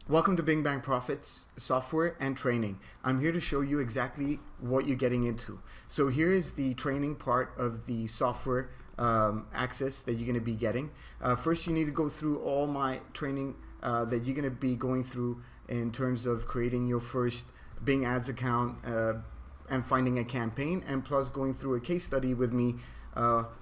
Welcome to Bing Bang Profits software and training. I'm here to show you exactly what you're getting into. So here is the training part of the software access that you're going to be getting. First, you need to go through all my training that you're going to be going through in terms of creating your first Bing Ads account and finding a campaign, and plus going through a case study with me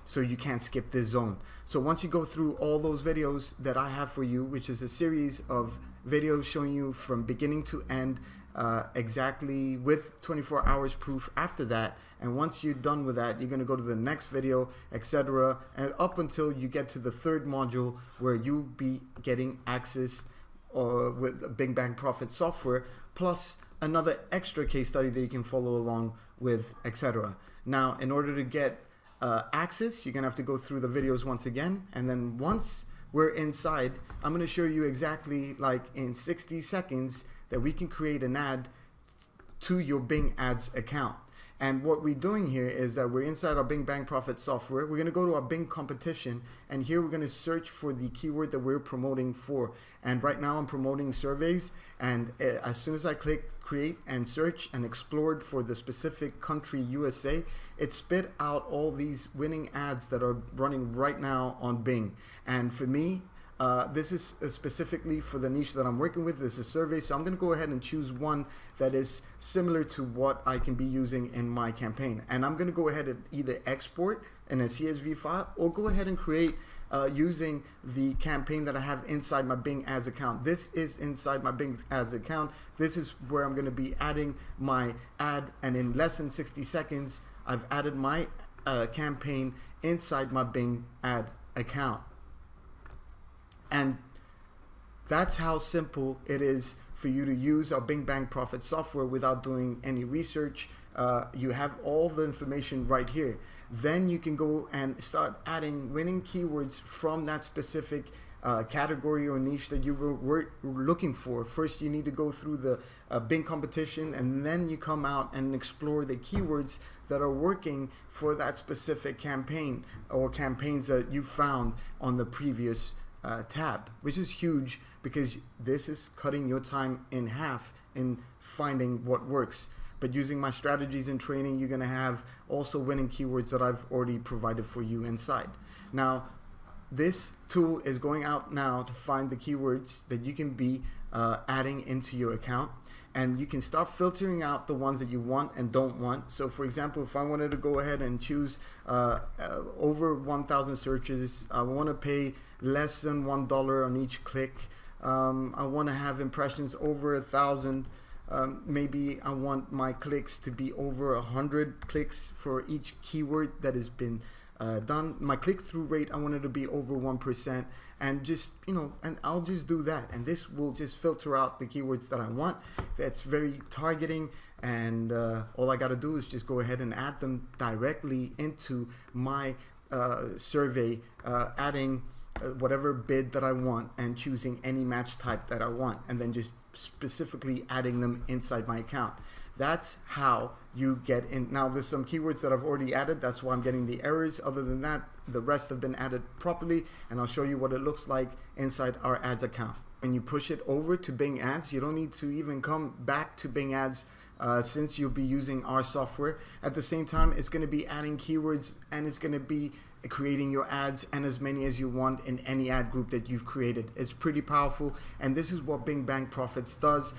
so you can't skip this zone. So once you go through all those videos that I have for you, which is a series of videos showing you from beginning to end exactly with 24 hours proof after that, and once you're done with that, you're going to go to the next video, etc., and up until you get to the third module where you'll be getting access with Bing Bang Profit software plus another extra case study that you can follow along with, etc. Now, in order to get access, you're gonna have to go through the videos once again, and then once we're inside, I'm gonna show you exactly, like in 60 seconds, that we can create an ad to your Bing Ads account. And what we're doing here is that we're inside our Bing Bang Profit software. We're gonna go to our Bing competition, and here we're gonna search for the keyword that we're promoting for. And right now I'm promoting surveys, and as soon as I click create and search and explored for the specific country USA, it spit out all these winning ads that are running right now on Bing. And for me, this is specifically for the niche that I'm working with. This is survey, so I'm going to go ahead and choose one that is similar to what I can be using in my campaign. And I'm going to go ahead and either export in a CSV file or go ahead and create using the campaign that I have inside my Bing Ads account. This is inside my Bing Ads account. This is where I'm going to be adding my ad, and in less than 60 seconds, I've added my campaign inside my Bing Ad account. And that's how simple it is for you to use our Bing Bang Profit software without doing any research. You have all the information right here. Then you can go and start adding winning keywords from that specific category or niche that you were looking for. First, you need to go through the Bing competition, and then you come out and explore the keywords that are working for that specific campaign or campaigns that you found on the previous tab, which is huge because this is cutting your time in half in finding what works. But using my strategies and training, you're going to have also winning keywords that I've already provided for you inside. Now, this tool is going out now to find the keywords that you can be adding into your account, and you can start filtering out the ones that you want and don't want. So for example, if I wanted to go ahead and choose over 1,000 searches, I want to pay less than $1 on each click, I want to have impressions over 1,000, maybe I want my clicks to be over 100 clicks for each keyword that has been done. My click-through rate, I want it to be over 1%, and just, and I'll just do that, and this will just filter out the keywords that I want. That's very targeting, and all I got to do is just go ahead and add them directly into my survey, adding whatever bid that I want and choosing any match type that I want, and then just specifically adding them inside my account. That's how you get in. Now, there's some keywords that I've already added. That's why I'm getting the errors. Other than that, the rest have been added properly, and I'll show you what it looks like inside our ads account. When you push it over to Bing Ads, you don't need to even come back to Bing Ads since you'll be using our software. At the same time, it's going to be adding keywords, and it's going to be creating your ads, and as many as you want in any ad group that you've created. It's pretty powerful, and this is what Bing Bang Profits does.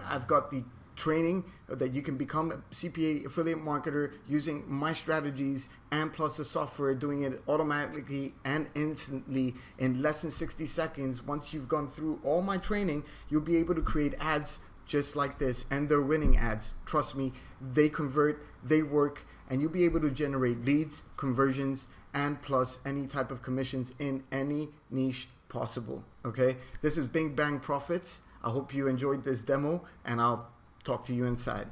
I've got the training that you can become a CPA affiliate marketer using my strategies, and plus the software doing it automatically and instantly in less than 60 seconds. Once you've gone through all my training, you'll be able to create ads just like this, and they're winning ads. Trust me, they convert, they work, and you'll be able to generate leads, conversions, and plus any type of commissions in any niche possible. Okay, this is Bing Bang Profits. I hope you enjoyed this demo, and I'll talk to you inside.